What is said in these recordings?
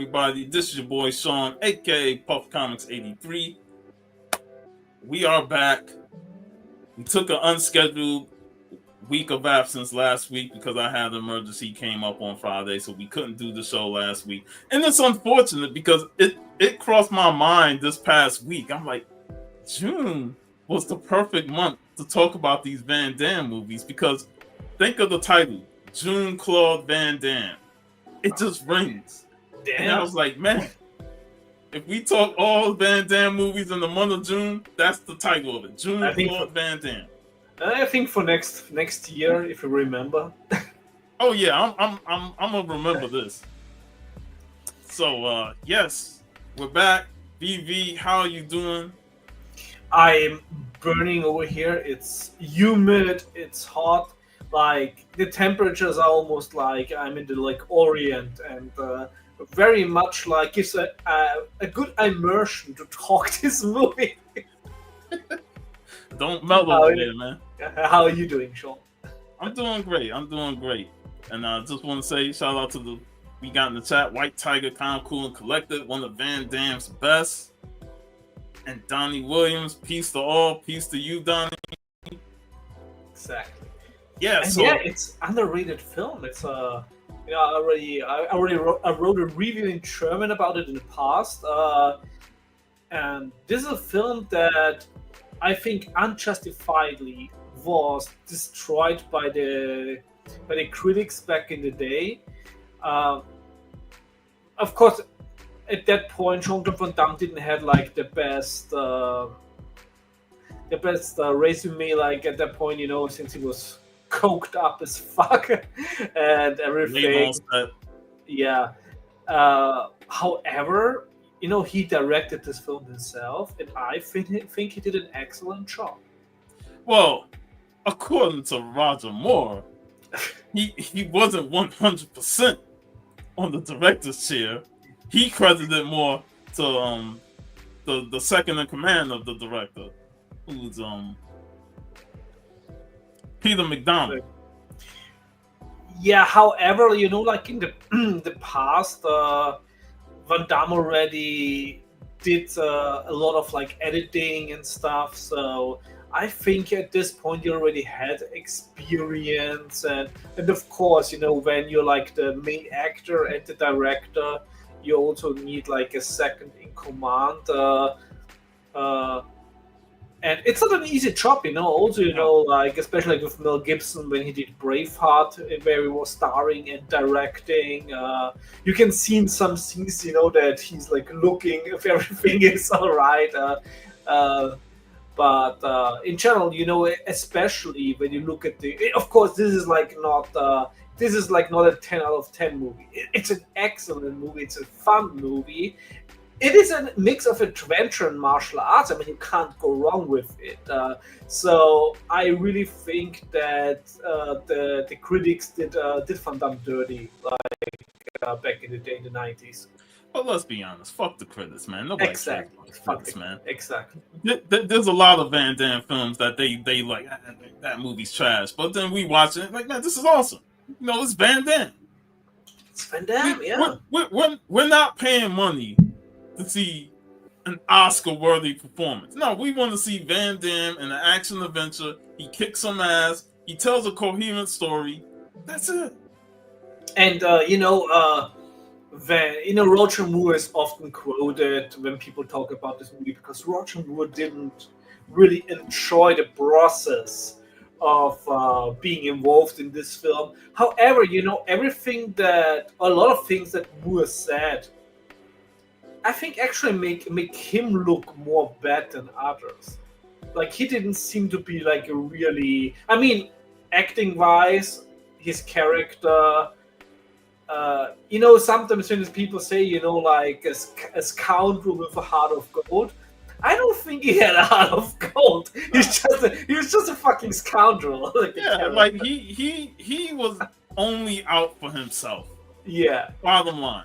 everybody? This is your boy Sean, aka Puff Comics 83. We are back. We took an unscheduled week of absence last week because I had an emergency came up on Friday, so we couldn't do the show last week. And it's unfortunate because it crossed my mind this past week. I'm like, June was the perfect month to talk about these Van Damme movies because think of the title, Jean-Claude Van Damme. It just rings. Damn. And I was like, man, if we talk all Van Damme movies in the month of June, that's the title of it. Jean-Claude Van Damme. I think for next year, if you remember. Oh yeah, I'm gonna remember this. So yes, we're back. VV, how are you doing? I'm burning over here. It's humid. It's hot. Like the temperatures are almost like I'm in the Orient, and very much like gives a good immersion to talk this movie. Don't melt over there, man. How are you doing, Sean? I'm doing great. And I just want to say shout out to we got in the chat, White Tiger, Calm, Cool, and Collected, one of Van Damme's best. And Donnie Williams, peace to all, peace to you, Donnie. Exactly. Yeah, and yeah, it's underrated film. It's I wrote a review in German about it in the past, and this is a film that I think unjustifiably was destroyed by the critics back in the day. Of course, at that point, Jean-Claude Van Damme didn't have like the best resume. Like at that point, since he was coked up as fuck and everything. Yeah. However, he directed this film himself, and I think he did an excellent job. Well, according to Roger Moore, he wasn't 100% on the director's chair. He credited more to the second in command of the director, who's Peter McDonald. Yeah, however, like in the past, Van Damme already did a lot of like editing and stuff, so I think at this point you already had experience, and of course, when you're like the main actor and the director, you also need like a second in command. And it's not an easy job, Also, like especially with Mel Gibson when he did Braveheart, where he was starring and directing. You can see in some scenes, that he's like looking if everything is all right. But in general, especially when you look at of course, this is like not a 10 out of 10 movie. It's an excellent movie. It's a fun movie. It is a mix of adventure and martial arts. I mean, you can't go wrong with it. So I really think that the critics did Van Damme dirty, like back in the day, in the 90s. But let's be honest, fuck the critics, man. Nobody exactly. cares about the critics, man. Exactly. There's a lot of Van Damme films that they like, that movie's trash. But then we watch it, like, man, this is awesome. It's Van Damme. It's Van Damme, yeah. We're not paying money to see an Oscar-worthy performance. No, we want to see Van Damme in an action adventure. He kicks some ass. He tells a coherent story. That's it. And Roger Moore is often quoted when people talk about this movie because Roger Moore didn't really enjoy the process of being involved in this film. However, a lot of things that Moore said, I think actually make him look more bad than others. Like he didn't seem to be like a really, acting wise, his character. Sometimes when people say, like a scoundrel with a heart of gold, I don't think he had a heart of gold. He was just a fucking scoundrel. Like he was only out for himself. Yeah. Bottom line,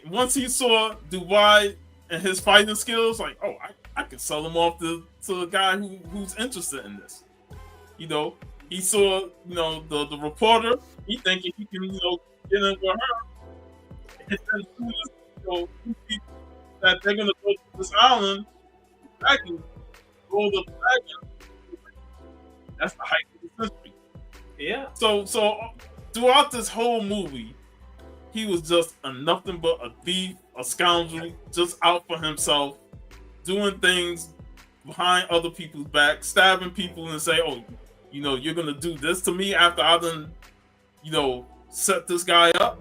once he saw Dubai and his fighting skills, like, oh, I can sell him off to a guy who's interested in this. He saw, the reporter. He thinking he can, get in with her. And then that they're gonna go to this island, dragon, roll the dragon. That's the height of the century. Yeah. So throughout this whole movie, he was just a nothing but a thief, a scoundrel, just out for himself, doing things behind other people's back, stabbing people and say, "Oh, you're gonna do this to me after I done, set this guy up."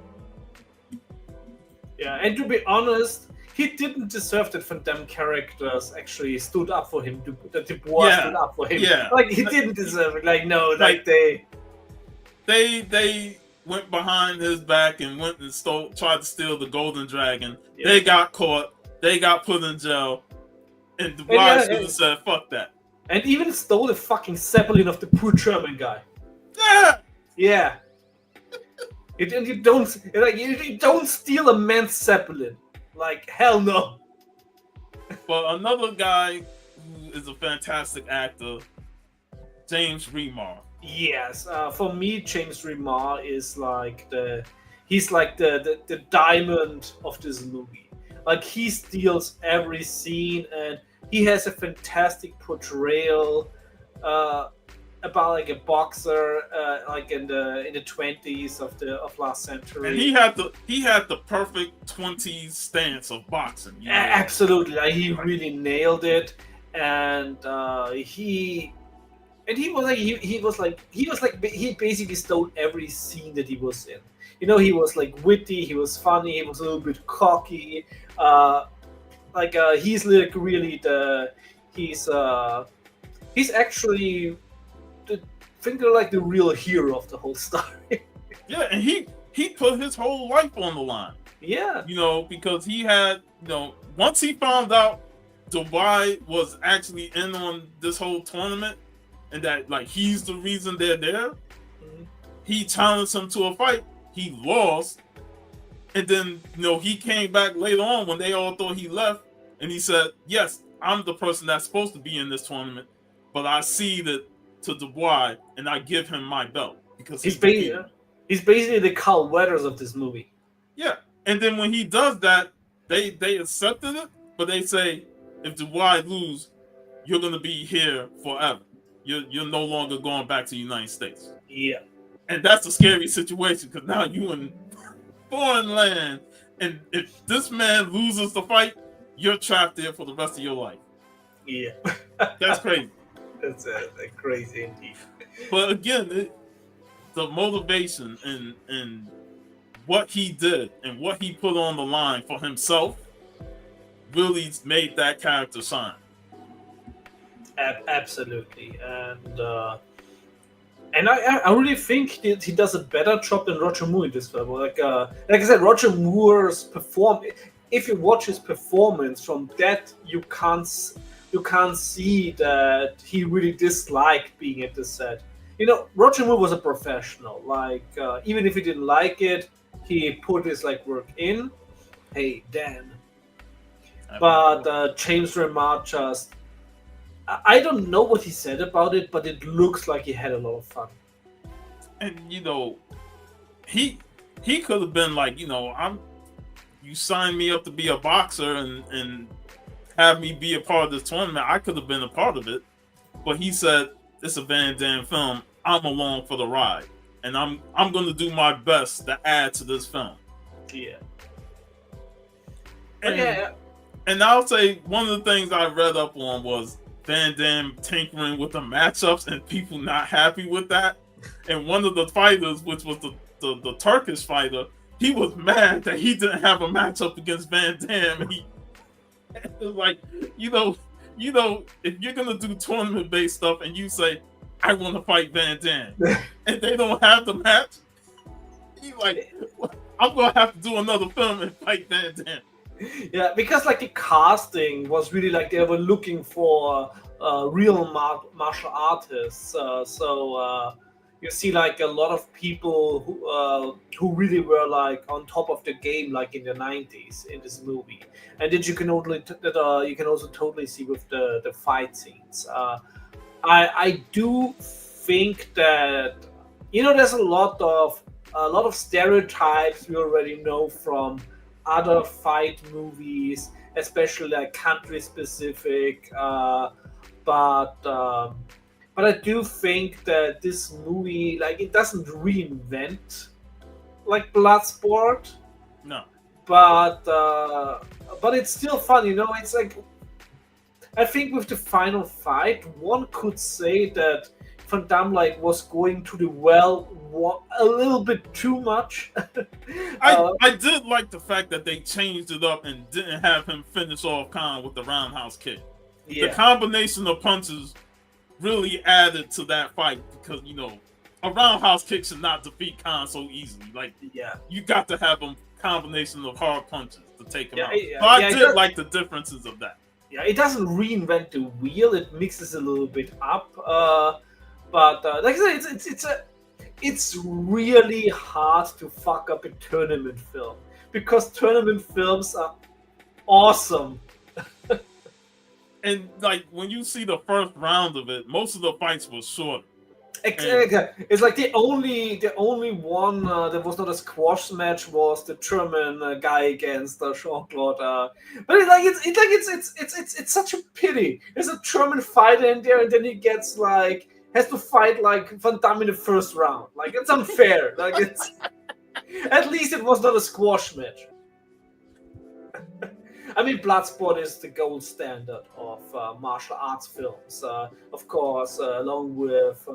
Yeah, and to be honest, he didn't deserve that Van Damme characters actually stood up for him. That Dubois stood up for him. Yeah. Like he didn't deserve it. Like no, Like, they went behind his back and went and tried to steal the Golden Dragon. Yeah. They got caught. They got put in jail. And Dubois should have said, "Fuck that." And even stole the fucking Zeppelin of the poor German guy. Yeah. Yeah. You don't steal a man's Zeppelin. Like hell no. But another guy who is a fantastic actor, James Remar. Yes, for me, James Remar is like the diamond of this movie. Like he steals every scene, and he has a fantastic portrayal about like a boxer, like in the 20s of last century. And he had the perfect 20s stance of boxing. Absolutely, like, he really nailed it, and he basically stole every scene that he was in. He was like witty, he was funny, he was a little bit cocky. He's like really he's actually the real hero of the whole story. Yeah, and he put his whole life on the line. Yeah. Because he had, once he found out Dubai was actually in on this whole tournament and that like he's the reason they're there, he challenged him to a fight. He lost. And then, he came back later on when they all thought he left, and he said, "Yes, I'm the person that's supposed to be in this tournament, but I cede to Dubois, and I give him my belt because he's basically the Carl Weathers of this movie." Yeah, and then when he does that, they accepted it, but they say, if Dubois lose, you're gonna be here forever. You're no longer going back to the United States. Yeah, and that's a scary situation because now you in foreign land, and if this man loses the fight, you're trapped there for the rest of your life. Yeah, that's crazy. That's crazy indeed. But again, the motivation and what he did and what he put on the line for himself really made that character shine. Absolutely, and I really think that he does a better job than Roger Moore in this film. Like I said, Roger Moore's if you watch his performance from that, you can't see that he really disliked being at the set. Roger Moore was a professional. Like even if he didn't like it, he put his work in. Hey, Dan. But James Remar just, I don't know what he said about it, but it looks like he had a lot of fun. And he could have been like, you signed me up to be a boxer and have me be a part of this tournament. I could have been a part of it, but he said it's a Van Damme film. I'm along for the ride, and I'm going to do my best to add to this film. Yeah. And I'll say one of the things I read up on was Van Damme tinkering with the matchups and people not happy with that. And one of the fighters, which was the Turkish fighter, he was mad that he didn't have a matchup against Van Damme. It was like, if you're gonna do tournament-based stuff and you say, "I want to fight Van Damme," and they don't have the match, he's like, "I'm gonna have to do another film and fight Van Damme." Yeah, because the casting was really they were looking for real martial artists. So you see a lot of people who really were on top of the game in the 90s in this movie, and that you can also totally see with the fight scenes. I do think that there's a lot of stereotypes we already know from other fight movies, especially like country specific. But but I do think that this movie, like, it doesn't reinvent like Bloodsport, No. but it's still fun. It's like, I think with the final fight, one could say that Van Damme like was going to the well a little bit too much. I did like the fact that they changed it up and didn't have him finish off Khan with the roundhouse kick. The Yeah, combination of punches really added to that fight because a roundhouse kick should not defeat Khan so easily. Like, yeah, you got to have a combination of hard punches to take him yeah, out. yeah, So I yeah. did like the differences of that. Yeah, it doesn't reinvent the wheel. It mixes a little bit up. But like I said, it's really hard to fuck up a tournament film because tournament films are awesome. And like when you see the first round of it, most of the fights were short. It's like the only one that was not a squash match was the German guy against Jean-Claude. But it's such a pity. There's a German fighter in there, and then he gets has to fight like Van Damme in the first round. Like, it's unfair. Like, it's at least it was not a squash match. I mean, Bloodsport is the gold standard of martial arts films, of course, along with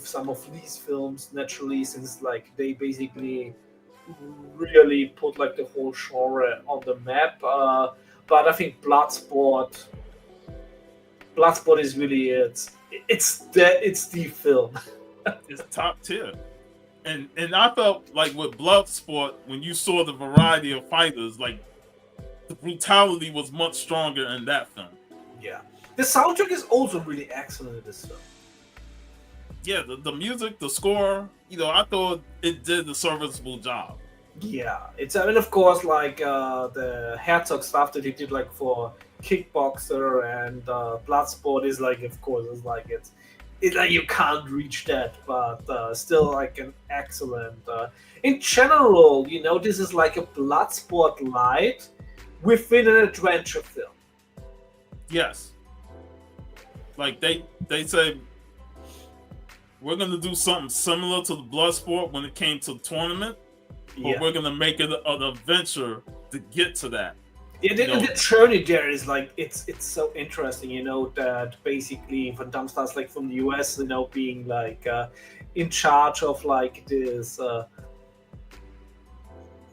some of these films, naturally, since like they basically really put like the whole genre on the map. But I think Bloodsport is really it's the film. It's top tier. And I felt like with Bloodsport, when you saw the variety of fighters, like the brutality was much stronger in that film. Yeah, the soundtrack is also really excellent in this film. Yeah, the music, the score, I thought it did a serviceable job. Yeah, I mean, of course, like the Herzog stuff that he did, like for Kickboxer and Bloodsport is like, of course, it's like you can't reach that, but still like an excellent. In general, this is like a Bloodsport light within an adventure film. Yes. Like they say we're gonna do something similar to the Bloodsport when it came to the tournament, but we're gonna make it an adventure to get to that. Yeah, the journey there is like it's so interesting, that basically Van Damme starts like from the US, being like in charge of like this.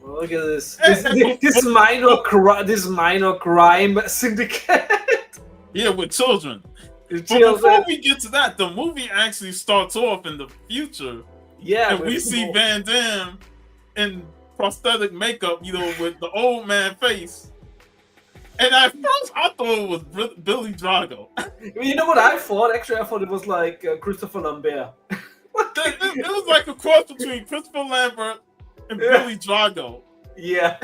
Look at this minor crime syndicate. Yeah, with children. But before we get to that, the movie actually starts off in the future. Yeah, and we see Van Damme in prosthetic makeup, with the old man face. And at first, I thought it was Billy Drago. You know what I thought? Actually, I thought it was like Christopher Lambert. It was like a cross between Christopher Lambert and Billy Drago. Yeah.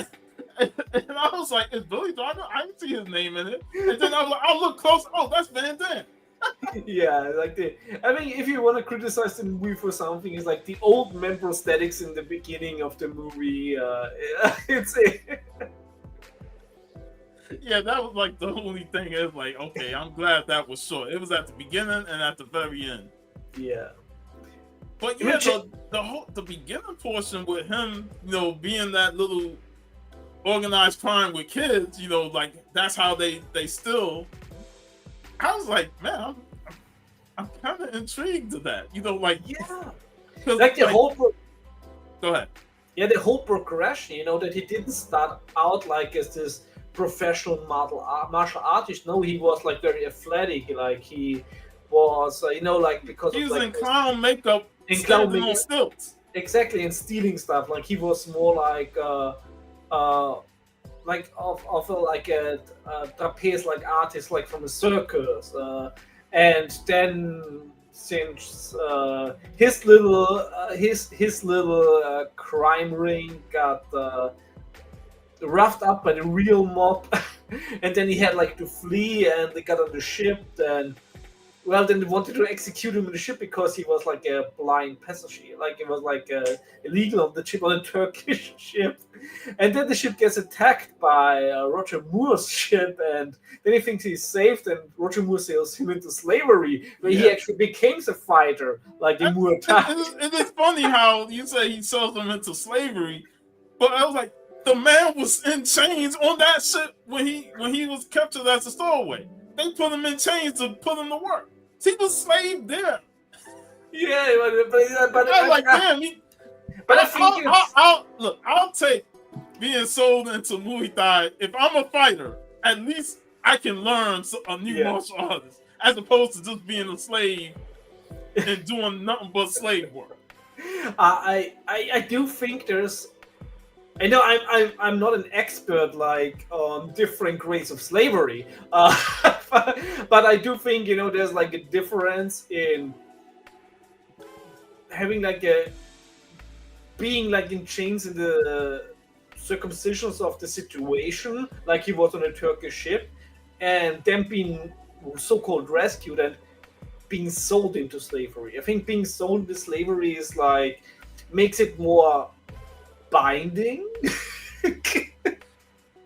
And I was like, is Billy Drago? I didn't see his name in it. And then I was like, I'll look close. Oh, that's Van Damme. Yeah, I mean, if you want to criticize the movie for something, it's like the old man prosthetics in the beginning of the movie. Yeah, that was like the only thing. It was like, okay, I'm glad that was short. It was at the beginning and at the very end. Yeah. But yeah, the beginning portion with him, being that little organized crime with kids, like that's how they still. I was like, man, I'm kind of intrigued to that, like like the whole. Go ahead. Yeah, the whole progression, that he didn't start out like as this professional martial artist. No, he was like very athletic, like he was, like because he was was like in clown makeup. On stilts. Exactly, and stealing stuff. Like he was more like a trapeze like artist, like from a circus. And then since his little crime ring got roughed up by the real mob, and then he had like to flee, and they got on the ship and well, then they wanted to execute him in the ship because he was like a blind passenger, like it was like illegal on the ship, on a Turkish ship. And then the ship gets attacked by Roger Moore's ship, and then he thinks he's saved, and Roger Moore sails him into slavery, where he actually becomes a fighter, like the Moore time. It is funny how you say he sells them into slavery, but I was like, the man was in chains on that ship when he was captured as a stowaway. They put him in chains to put him to work. He was slave there. Yeah, but I was like, damn. But I think I'll take being sold into Muay Thai. If I'm a fighter, at least I can learn a new martial artist, as opposed to just being a slave and doing nothing but slave work. I do think there's. I know I'm not an expert like on different grades of slavery, but I do think there's like a difference in having like being like in chains in the circumstances of the situation, like he was on a Turkish ship, and then being so-called rescued and being sold into slavery. I think being sold into slavery is like makes it more binding.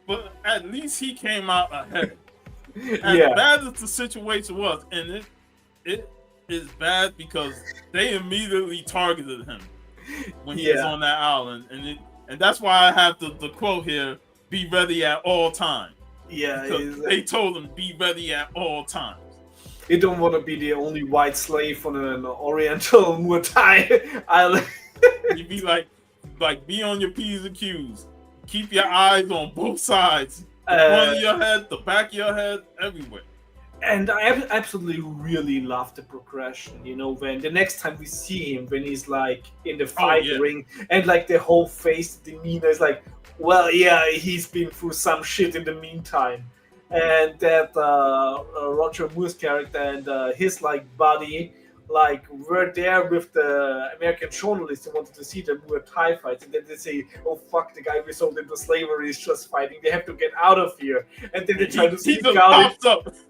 But at least he came out ahead. As bad as the situation was, and it is bad because they immediately targeted him when he was on that island, and that's why I have the quote here: "Be ready at all times." Yeah, they told him be ready at all times. You don't want to be the only white slave on an Oriental Muay Thai island. You'd be like be on your P's and Q's. Keep your eyes on both sides. The front of your head, the back of your head, everywhere. And I absolutely really love the progression, when the next time we see him, when he's like in the fight ring, and like the whole face demeanor is like, well, yeah, he's been through some shit in the meantime. And that Roger Moore's character and his like buddy, like were there with the American journalists who wanted to see the Muay Thai fights, and then they say, "Oh fuck, the guy we sold into slavery is just fighting. They have to get out of here." And then they try to sneak out,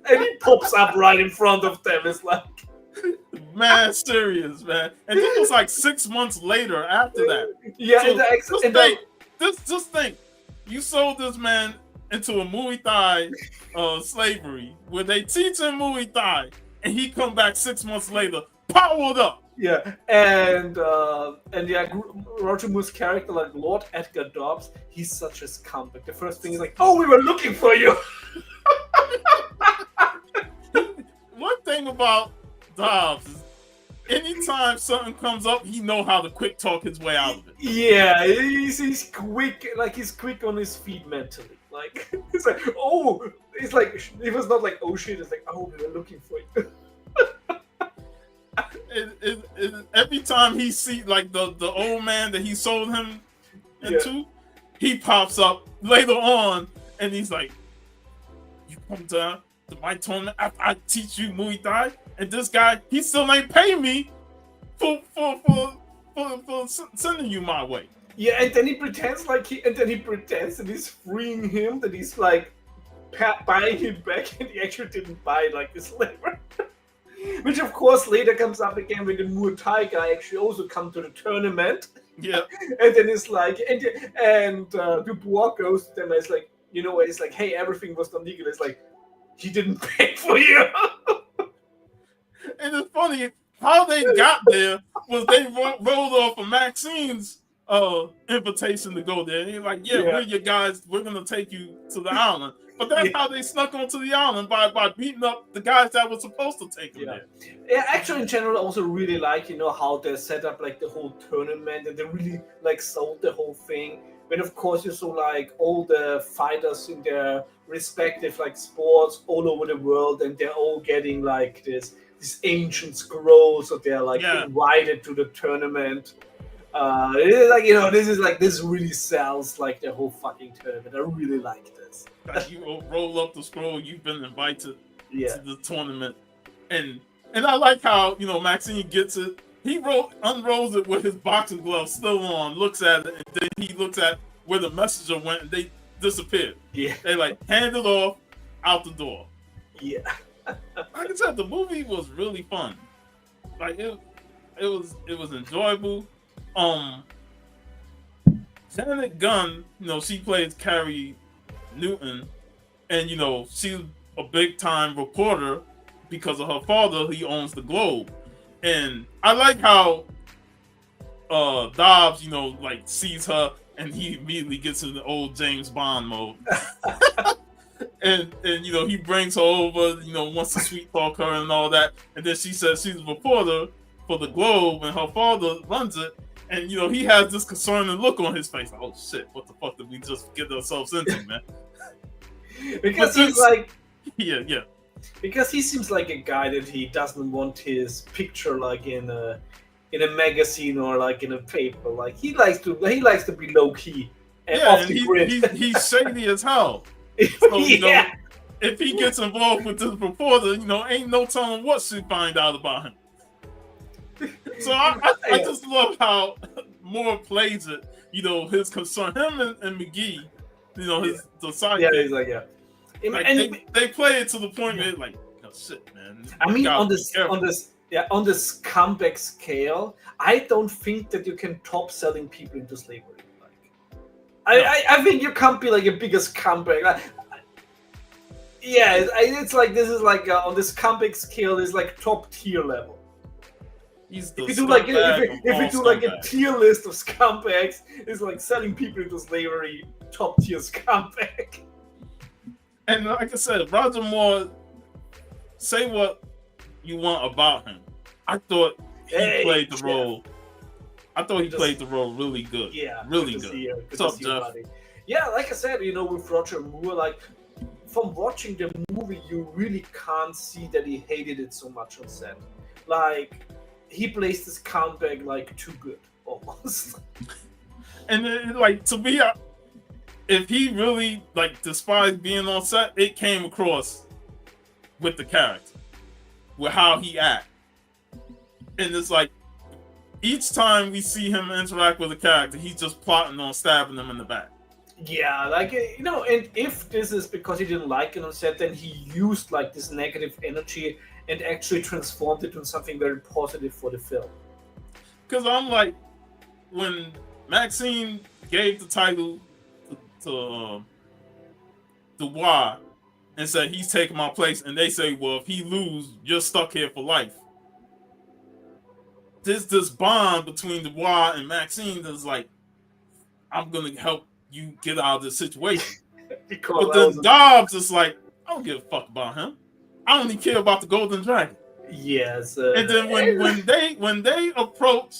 and he pops up right in front of them. It's like, man, serious, man. And this was like 6 months later after that. Yeah, so just think, you sold this man into a Muay Thai slavery where they teach him Muay Thai. And he come back 6 months later, powered up. Yeah, and Roger Moore's character, like Lord Edgar Dobbs, he's such a scumbag. The first thing is like, "Oh, we were looking for you." One thing about Dobbs is, anytime something comes up, he know how to quick talk his way out of it. Yeah, he's quick, like he's quick on his feet mentally. Like it's like, oh, it's like it was not like, oh shit, it's like, oh, we were looking for you. Every time he see like the old man that he sold him into, he pops up later on and he's like, "You come to my tournament after I teach you Muay Thai, and this guy, he still ain't pay me for sending you my way." Yeah, and then he pretends that he's freeing him, that he's like buying him back, and he actually didn't buy like the slaver. Which of course later comes up again when the Muay Thai guy actually also come to the tournament. Yeah. And then it's like, and Dubois goes to them and it's like, it's like, hey, everything was done legal. It's like, he didn't pay for you. And it's funny how they got there was they rolled off of Maxine's invitation to go there. And he's like, we're your guys, we're gonna take you to the island. But that's how they snuck onto the island, by beating up the guys that were supposed to take them there. Yeah, actually in general I also really like, how they set up like the whole tournament, and they really like sold the whole thing. But of course you saw like all the fighters in their respective like sports all over the world, and they're all getting like this ancient scroll, so they're like invited to the tournament. This really sells like the whole fucking tournament. I really like this. Like you roll up the scroll, you've been invited to the tournament, and I like how Maxine gets it. He unrolls it with his boxing gloves still on, looks at it, and then he looks at where the messenger went, and they disappeared. Yeah, they like hand it off out the door. Yeah. like I said, the movie was really fun. Like it was enjoyable. Janet Gunn, she plays Carrie Newton, and she's a big time reporter because of her father. He owns the Globe, and I like how Dobbs, like sees her and he immediately gets in the old James Bond mode. and he brings her over, wants to sweet talk her and all that, and then she says she's a reporter for the Globe and her father runs it, and he has this concerning look on his face, like, oh shit, what the fuck did we just get ourselves into, man? Because he's like, yeah, because he seems like a guy that he doesn't want his picture like in a magazine or like in a paper. Like he likes to be low key and off the grid. He's shady as hell. So, if he gets involved with this reporter, ain't no telling what she find out about him. So I just love how Moore plays it. His concern, him and McGee, the sidekick. Yeah, he's like, yeah. Like, they play it to the point where like, oh, shit, man. I mean, on this scumbag scale, I don't think that you can top selling people into slavery. I think you can't be like a bigger scumbag. It's like this is like on this scumbag scale is like top tier level. If you do like a tier list of scumbags, it's like selling people into slavery, top tier scumbag. And like I said, Roger Moore, say what you want about him. I thought he played the role. I thought he played the role really good. Yeah, really good. What's up, Jeff? Yeah, like I said, with Roger Moore, like from watching the movie, you really can't see that he hated it so much on set. Like he plays this scumbag like too good, almost. And then, like, to me, if he really like despised being on set, it came across with the character, with how he act, and it's like each time we see him interact with a character, he's just plotting on stabbing them in the back. Yeah, like and if this is because he didn't like it on set, then he used like this negative energy and actually transformed it into something very positive for the film. Because I'm like, when Maxine gave the title to Dubois and said he's taking my place, and they say, well, if he lose, you're stuck here for life. There's this bond between Dubois and Maxine that's like, I'm gonna help you get out of this situation. But then Dobbs is like, I don't give a fuck about him. I only care about the Golden Dragon. Yes. And then when they approach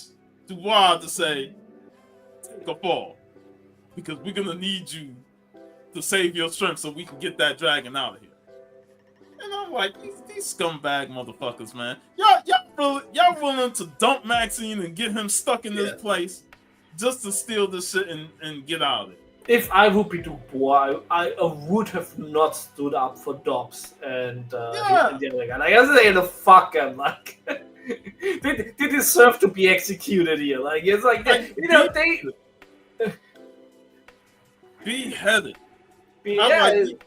Dubois to say, take a fall, because we're gonna need you to save your strength so we can get that dragon out of here. And I'm like, these scumbag motherfuckers, man. Y'all willing to dump Maxine and get him stuck in this place just to steal this shit and get out of it. If I would be Dubois, I would have not stood up for Dobbs and the other guy. Like, I was saying, fuck him. Like, they deserve to be executed here. Like, it's like, they beheaded. Like,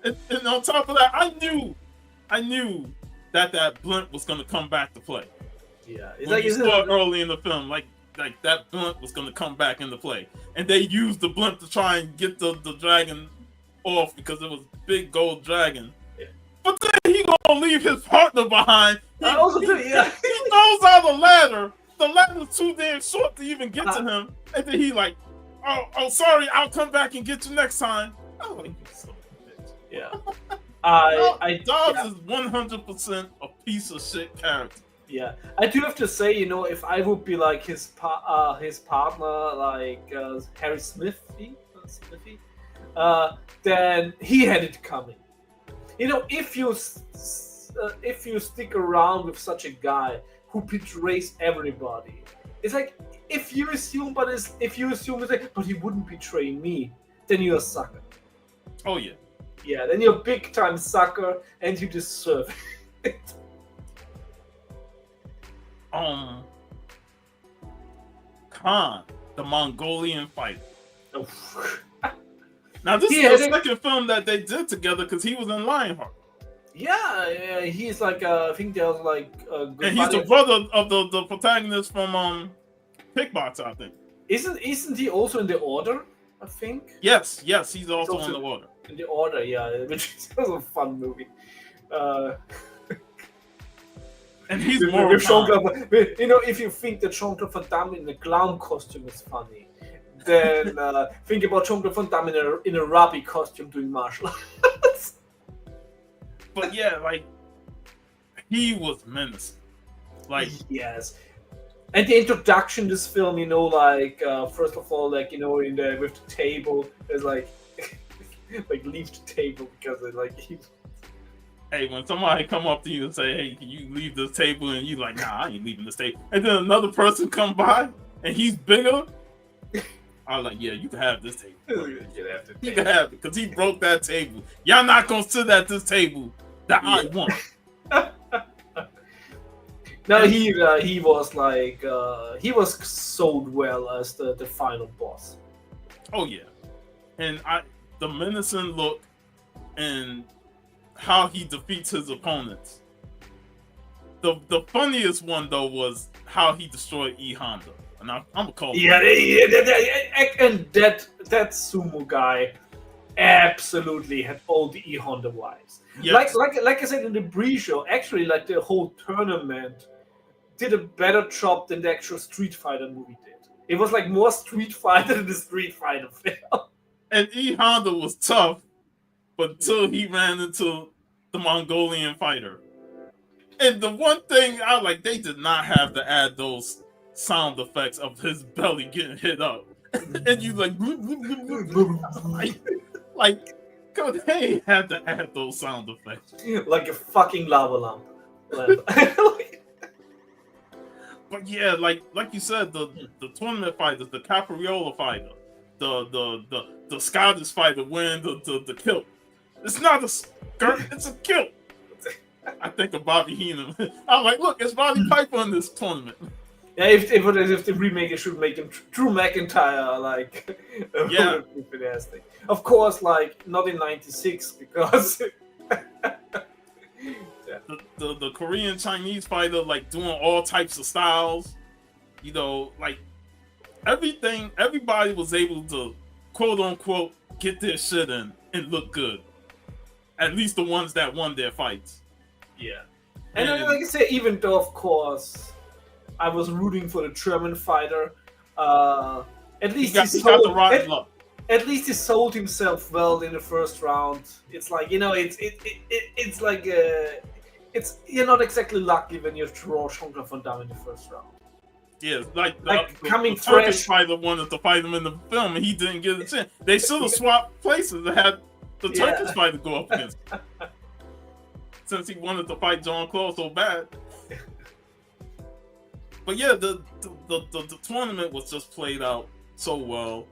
and on top of that, I knew that blimp was gonna come back to play. Yeah, it's like you saw early in the film, like that blimp was gonna come back into play, and they used the blimp to try and get the dragon off because it was a big gold dragon. Yeah. But then he gonna leave his partner behind. He throws out a ladder. The ladder's too damn short to even get to him, and then he like, oh, sorry, I'll come back and get you next time. I'm like, you son of a bitch. Yeah. Dobbs is 100% a piece of shit character. Yeah, I do have to say, if I would be like his partner, like Harry Smithy, then he had it coming. If you stick around with such a guy who betrays everybody, it's like if you assume, but he wouldn't betray me, then you're a sucker. Oh yeah. Yeah, then you're a big time sucker, and you deserve it. Khan, the Mongolian fighter. Now this is the second film that they did together because he was in Lionheart. Yeah, he's like I think there's like a good And he's the brother of the protagonist from Kickboxer, I think. Isn't he also in the Order? I think. Yes, he's He's also also on the Order. in the Order, yeah, which is also a fun movie. And he's with more Jean-Claude, if you think that Jean-Claude Van Damme in a clown costume is funny, then think about Jean-Claude Van Damme in a Robbie costume doing martial arts. But yeah, like he was menacing. Like yes. And the introduction to this film, first of all, with the table, there's like leave the table because hey, when somebody come up to you and say, "Hey, can you leave this table?" and you like, "Nah, I ain't leaving this table," and then another person come by and he's bigger, I'm like, "Yeah, you can have this table. You can have it because he broke that table. Y'all not gonna sit at this table that I want." No, he was sold well as the final boss. Oh yeah, and the menacing look and how he defeats his opponents. The funniest one though was how he destroyed E Honda, and I'm gonna call him. And that sumo guy absolutely had all the E Honda vibes. Yes. Like I said in the pre-show, actually, like the whole tournament did a better job than the actual Street Fighter movie did. It was like more Street Fighter than the Street Fighter film. And E Honda was tough, but until he ran into the Mongolian fighter. And the one thing I like, they did not have to add those sound effects of his belly getting hit up. And you like they had to add those sound effects. Like a fucking lava lamp. But yeah, like you said, the tournament fighters, the Capriola fighter, the Scottish fighter wearing the kilt. It's not a skirt, it's a kilt. I think of Bobby Heenan. I'm like, look, it's Roddy Piper in this tournament. Yeah, if the remake, it should make him Drew McIntyre, yeah. Fantastic. Of course, not in '96 because the Korean Chinese fighter, doing all types of styles, everything. Everybody was able to quote unquote get their shit in and look good. At least the ones that won their fights. Yeah, and like I say, even though of course I was rooting for the German fighter, at least he got the right luck. At least he sold himself well in the first round. It's like it's you're not exactly lucky when you draw Jean-Claude Van Damme in the first round. Yeah, coming the Turkish fighter wanted to fight him in the film and he didn't get a chance. They should have swapped places and had the Turkish fighter go up against him. Since he wanted to fight Jean-Claude so bad. But yeah, the tournament was just played out so well.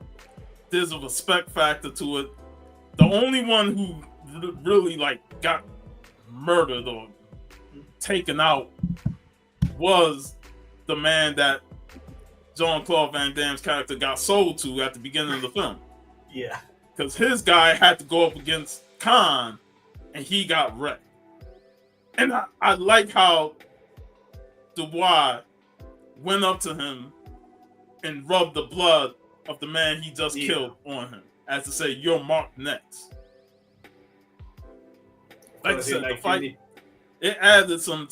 There's a respect factor to it. The only one who really got murdered or taken out was the man that Jean-Claude Van Damme's character got sold to at the beginning of the film. Yeah. Because his guy had to go up against Khan and he got wrecked. And I like how Dubois went up to him and rubbed the blood of the man he just killed on him, as to say, "You're marked next." Like I said, the fight it added some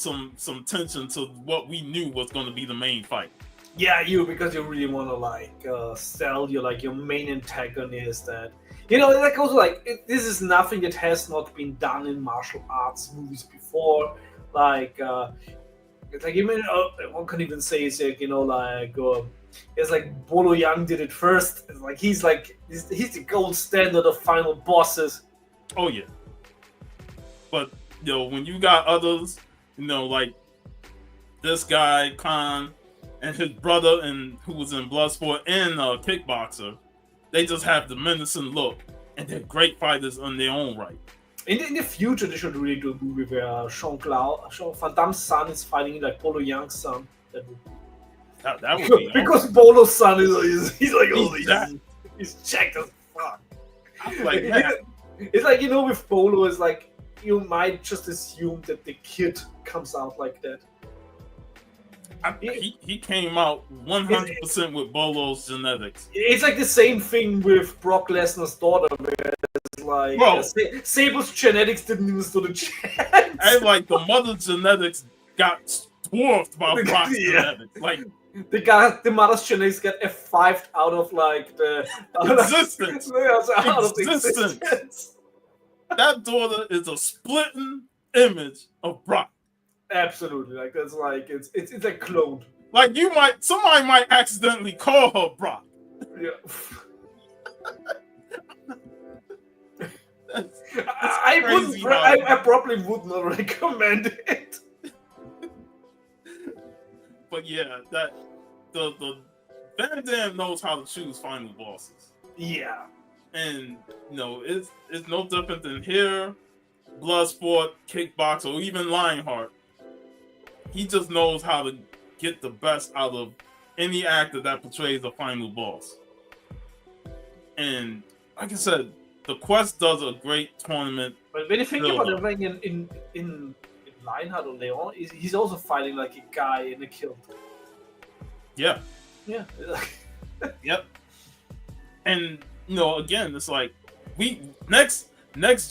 tension to what we knew was going to be the main fight. Yeah, because you really want to sell your main antagonist that also this is nothing that has not been done in martial arts movies before. It's one can even say it's it's like Bolo Yang did it first. It's he's the gold standard of final bosses. Oh yeah, but when you got others, this guy Khan and his brother who was in Bloodsport and Kickboxer, they just have the menacing look and they're great fighters on their own right. In the future, they should really do a movie where Jean Van Damme's son is fighting Bolo Yang's son. That would be because awesome. Bolo's son he's checked as fuck. Man. It's with Bolo, it's you might just assume that the kid comes out like that. He came out 100% with Bolo's genetics. It's like the same thing with Brock Lesnar's daughter, where it's like Sable's genetics didn't even stand a chance. And like the mother's genetics got dwarfed by Brock's genetics. Like the mother's genetics got F5 out of like the existence. out of existence. That daughter is a splitting image of Brock. Absolutely, like that's like it's a clone. Like somebody might accidentally call her Brock. Yeah. I probably would not recommend it. But yeah, that the Van Damme knows how to choose final bosses. Yeah. And it's no different than here, Bloodsport, Kickbox, or even Lionheart. He just knows how to get the best out of any actor that portrays a final boss. And like I said, the Quest does a great tournament. But when you think about it, in Lionheart or Leon, he's also fighting like a guy in a kilt. Yeah. Yeah. Yep. And again, it's like next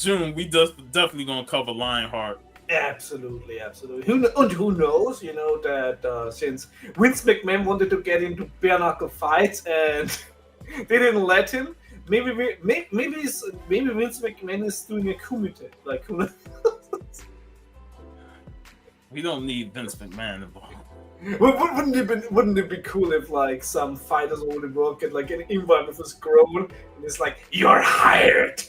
June we definitely gonna cover Lionheart. Absolutely. Who knows? That since Vince McMahon wanted to get into bare knuckle fights and they didn't let him, maybe Vince McMahon is doing a kumite. Like who knows? We don't need Vince McMahon involved. Wouldn't it be cool if like some fighters all over the world get like an invite with a scroll and it's like, you're hired.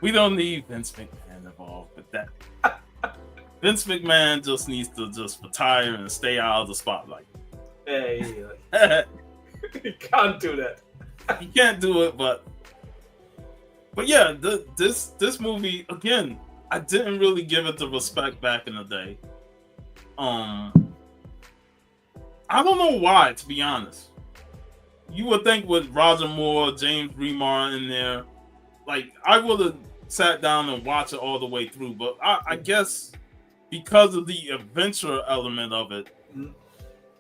We don't need Vince McMahon involved with that. Vince McMahon just needs to just retire and stay out of the spotlight. Hey, he can't do that. He can't do it, but yeah, this movie again, I didn't really give it the respect back in the day. I don't know why, to be honest. You would think with Roger Moore, James Remar in there, like I would have sat down and watched it all the way through, but I guess because of the adventure element of it,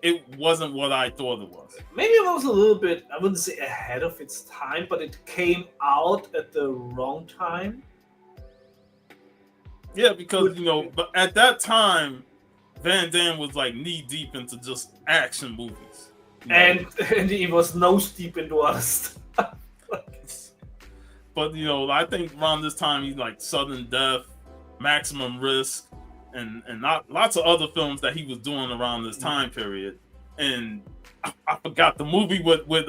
it wasn't what I thought it was. Maybe it was a little bit, I wouldn't say ahead of its time, but it came out at the wrong time. Yeah, because but at that time, Van Damme was like knee deep into just action movies, and he was nose deep into other stuff. But I think around this time he's like Sudden Death, Maximum Risk, and not lots of other films that he was doing around this time period. And I forgot the movie with what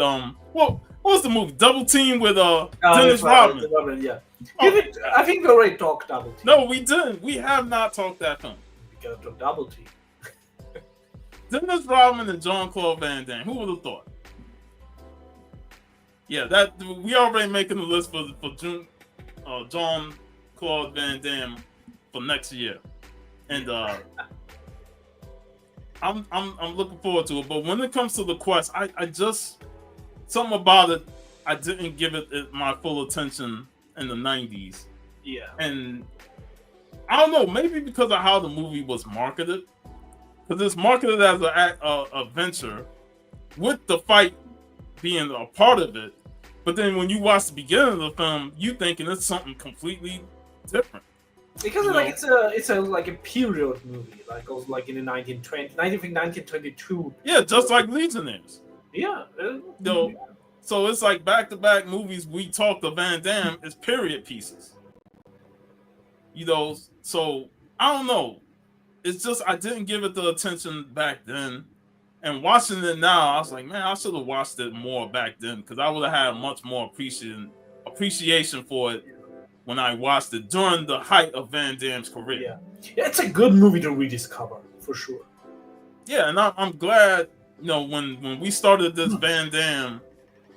was the movie? Double Team with Dennis Rodman. Yeah. I think we already talked Double Team. No, we didn't. We have not talked that film. We got to Double Team. Dennis Rodman and Jean-Claude Van Damme. Who would have thought? Yeah, that we already making the list for June. Jean-Claude Van Damme for next year, and I'm looking forward to it. But when it comes to the Quest, I just something about it. I didn't give it my full attention in the 90s. Yeah, and I don't know, maybe because of how the movie was marketed, because it's marketed as a venture with the fight being a part of it. But then when you watch the beginning of the film, you thinking it's something completely different. Because it's a like a period movie, like it was like in the 1922. Yeah, just like Legionnaires. Yeah. So it's like back-to-back movies. We talk to Van Damme is period pieces. So I don't know. It's just I didn't give it the attention back then. And watching it now, I was like, man, I should have watched it more back then because I would have had much more appreciation for it when I watched it during the height of Van Damme's career. Yeah, it's a good movie to rediscover for sure. Yeah, and I'm glad. When we started this Van Damme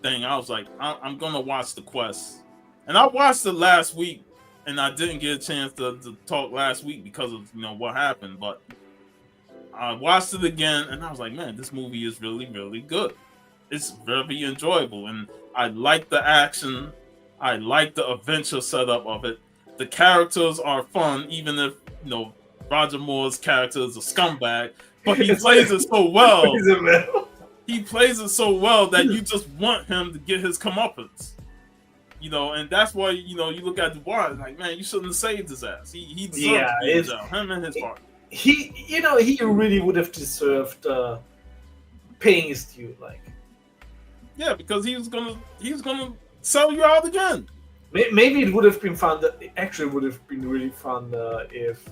thing, I was like, I'm gonna watch The Quest, and I watched it last week, and I didn't get a chance to talk last week because of what happened, but I watched it again, and I was like, man, this movie is really, really good. It's very enjoyable, and I like the action. I like the adventure setup of it. The characters are fun, even if Roger Moore's character is a scumbag, but he plays it so well. He plays it so well that you just want him to get his comeuppance. And that's why you look at Dubois like, man, you shouldn't have saved his ass. He deserved to be in jail. Him and his partner. He really would have deserved paying his due, like. Yeah, because he was gonna sell you out again. Maybe it would have been fun. It actually would have been really fun if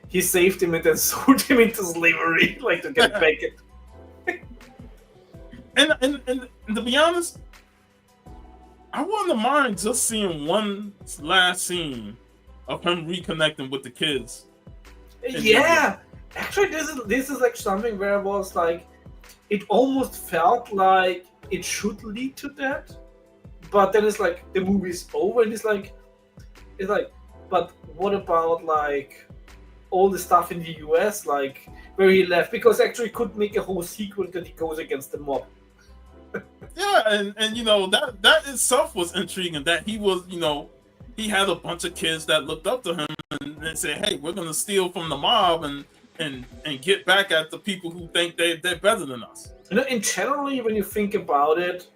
he saved him and then sold him into slavery, like to get back it. And to be honest, I wouldn't mind just seeing one last scene of him reconnecting with the kids. Yeah, actually, this is like something where I was like, it almost felt like it should lead to that, but then it's like the movie's over, and it's like, but what about like all the stuff in the US, like where he left? Because actually, he could make a whole sequel that he goes against the mob. Yeah, and that itself was intriguing. That he was, he had a bunch of kids that looked up to him and said, "Hey, we're gonna steal from the mob and get back at the people who think they're better than us." In generally, when you think about it,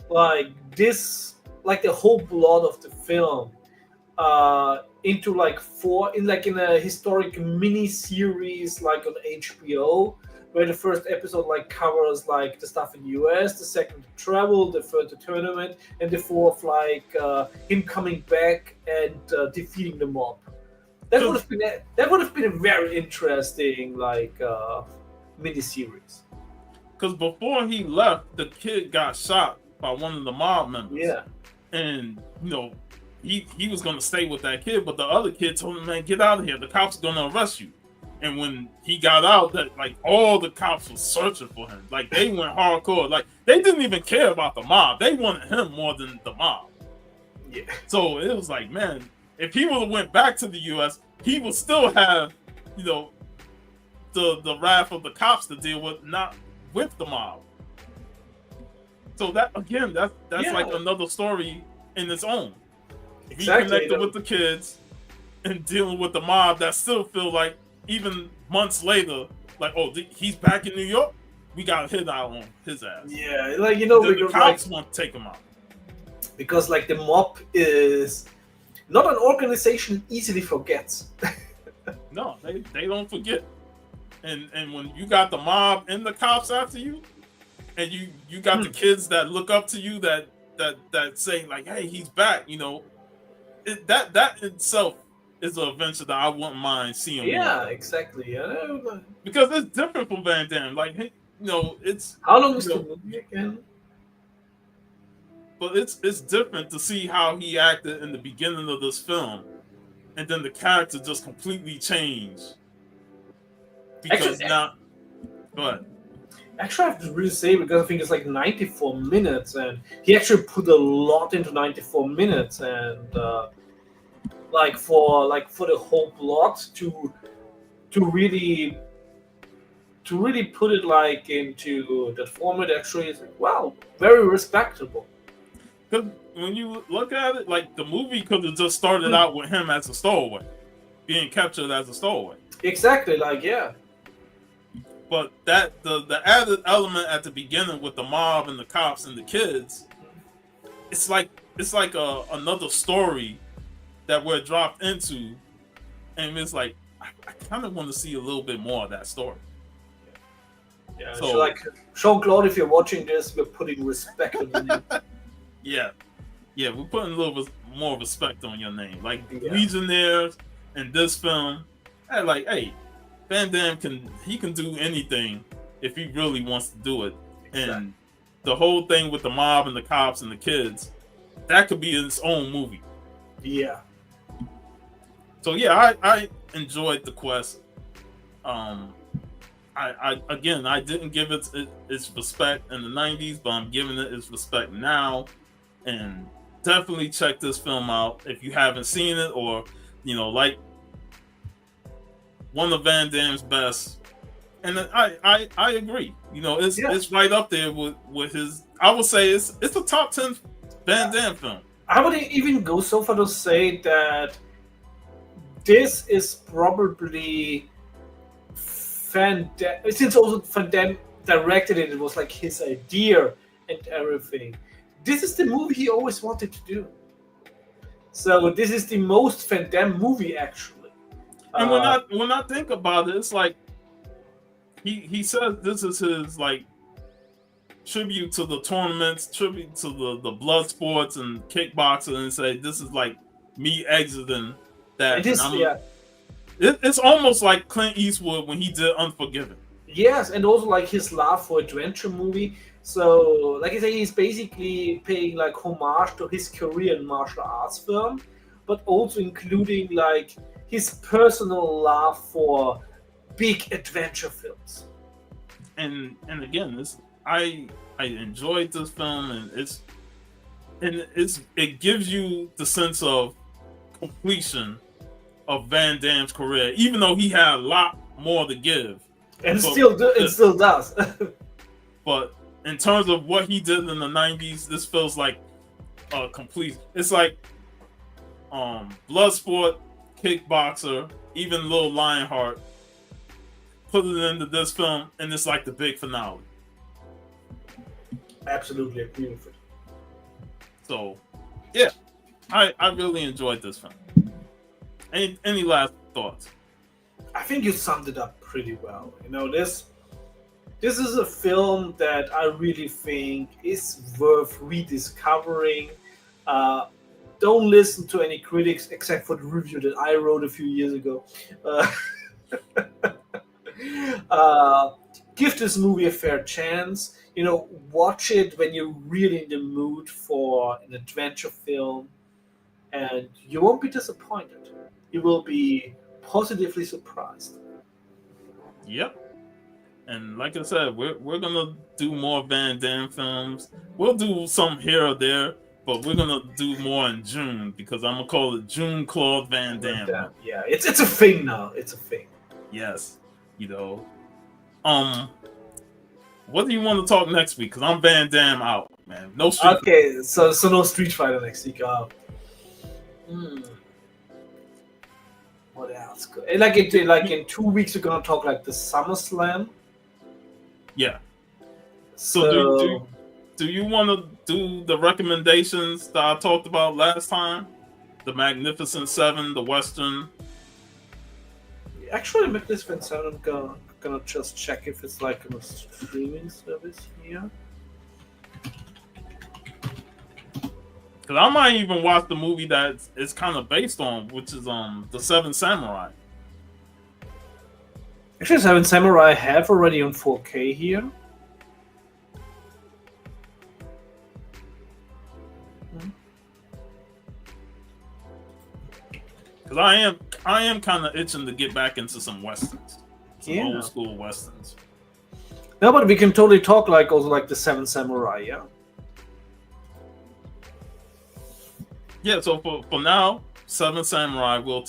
like this, like the whole plot of the film, into like in a historic mini series like on HBO, where the first episode like covers like the stuff in the US, the second the travel, the third the tournament, and the fourth like him coming back and defeating the mob. That would have been a very interesting like mini series. Because before he left, the kid got shot by one of the mob members. Yeah, and he was gonna stay with that kid, but the other kid told him, "Man, get out of here. The cops are gonna arrest you." And when he got out, that like all the cops were searching for him. Like they went hardcore. Like they didn't even care about the mob. They wanted him more than the mob. Yeah. So it was like, man, if he would have went back to the U.S., he would still have, the wrath of the cops to deal with, not with the mob. So that's like another story in its own. Exactly. Reconnected with the kids and dealing with the mob that still feel like, even months later, like, oh, he's back in New York, we got a hit out on his ass. Yeah, like the cops want to take him out. Because like the mob is not an organization easily forgets. No, they don't forget. And when you got the mob and the cops after you, and you got the kids that look up to you that say like, hey, he's back, that itself is an adventure that I wouldn't mind seeing. Yeah, more. Exactly. Yeah. Because it's different from Van Damme. Like, it's how long is the movie again? But it's different to see how he acted in the beginning of this film, and then the character just completely changed. Because now, go ahead. Actually, I have to really say, because I think it's like 94 minutes, and he actually put a lot into 94 minutes, and like for the whole plot to really put it like into that format, actually is like, wow, very respectable. Because when you look at it, like the movie could have just started out with him as a stowaway, being captured as a stowaway. Exactly, like yeah. But that the added element at the beginning with the mob and the cops and the kids, it's like another story that we're dropped into, and it's like I kind of want to see a little bit more of that story. Yeah, so like Jean-Claude, if you're watching this, we're putting respect on your name. Yeah, we're putting a little bit more respect on your name. Like Legionnaires in this film, hey, Van Damme can do anything if he really wants to do it. Exactly. And the whole thing with the mob and the cops and the kids, that could be its own movie. Yeah. So yeah, I enjoyed The Quest. I didn't give it its respect in the 90s, but I'm giving it its respect now. And definitely check this film out if you haven't seen it, or like one of Van Damme's best. And I agree. It's right up there with his. I would say it's a top 10 Van Damme film. I would even go so far to say that this is probably since also Van Damme directed it, it was like his idea and everything. This is the movie he always wanted to do. So this is the most Van Damme movie actually. And when I think about it, it's like he says this is his like tribute to the tournaments, tribute to the blood sports and kickboxing, and say this is like me exiting that. It is, yeah. It's almost like Clint Eastwood when he did Unforgiven. Yes, and also like his love for adventure movie. So, like I say, he's basically paying like homage to his Korean martial arts film, but also including like his personal love for big adventure films. And again, I enjoyed this film, and it gives you the sense of completion of Van Damme's career, even though he had a lot more to give. And it still does. But in terms of what he did in the 90s, this feels like a complete. It's like Bloodsport, Kickboxer, even Lil Lionheart. Put it into this film, and it's like the big finale. Absolutely agree with it. So, yeah, I really enjoyed this film. Any last thoughts? I think you summed it up pretty well. You know, this is a film that I really think is worth rediscovering. Don't listen to any critics except for the review that I wrote a few years ago. Give this movie a fair chance. You know, watch it when you're really in the mood for an adventure film, and you won't be disappointed. You will be positively surprised. Yep. And like I said, we're gonna do more Van Damme films. We'll do some here or there, but we're gonna do more in June because I'm gonna call it June Claude Van Damme. Yeah, it's a thing now. It's a thing. Yes, you know. What do you want to talk next week? Because I'm Van Damme out, man. No Street. Okay, so no Street Fighter next week. What else? Like in 2 weeks, we're gonna talk like the SummerSlam. Yeah. So do you want to do the recommendations that I talked about last time? The Magnificent Seven, the Western. Actually, Magnificent Seven. I'm gonna just check if it's like on a streaming service here. Because I might even watch the movie that it's kind of based on, which is the Seven Samurai. Actually, Seven Samurai have already on 4K here. Because I am kind of itching to get back into some westerns, some old school westerns. No, but we can totally talk like also like the Seven Samurai, yeah. Yeah, so for now, Seven Samurai, we'll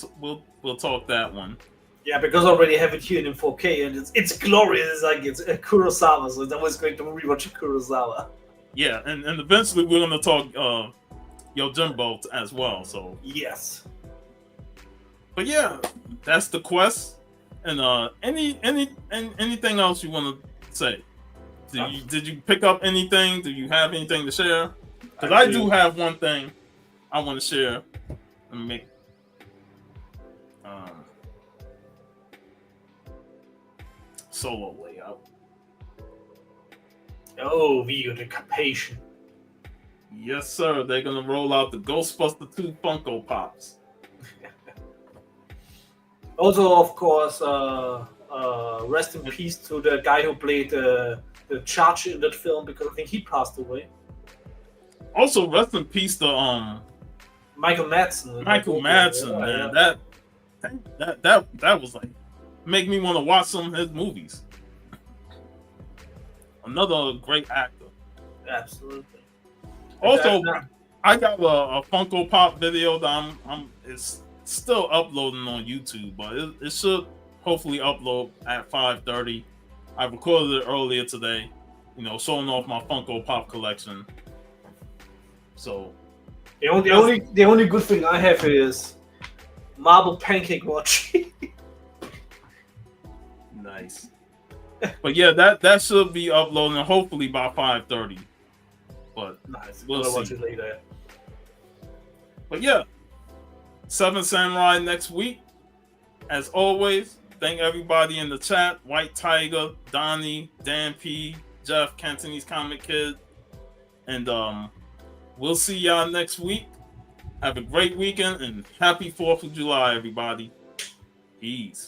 talk that one. Yeah, because I already have it here in 4K and it's glorious. It's like it's a Kurosawa, so it's always great to rewatch Kurosawa. Yeah, and eventually we're gonna talk Yojimbo as well. So yes. But yeah, that's the quest. And anything else you want to say? Did you pick up anything? Do you have anything to share? Because I do have one thing I want to share and make. Solo layout. Oh, video decapitation. Yes, sir. They're gonna roll out the Ghostbuster 2 Funko Pops. Also, of course, rest in peace to the guy who played the Charge in that film, because I think he passed away. Also, rest in peace to Michael Madsen. Michael Madsen, man. Yeah. That was like make me want to watch some of his movies. Another great actor. Absolutely. Also, I got a Funko Pop video that it's still uploading on YouTube, but it should hopefully upload at 5:30. I recorded it earlier today, showing off my Funko Pop collection. So, The only good thing I have is marble pancake watching. Nice. But yeah, that should be uploading hopefully by 5:30. But Nice. we'll I'll watch see. it later. But yeah, Seven Samurai next week. As always, thank everybody in the chat: White Tiger, Donnie, Dan P, Jeff, Cantonese Comic Kid, and we'll see y'all next week. Have a great weekend and happy 4th of July, everybody. Peace.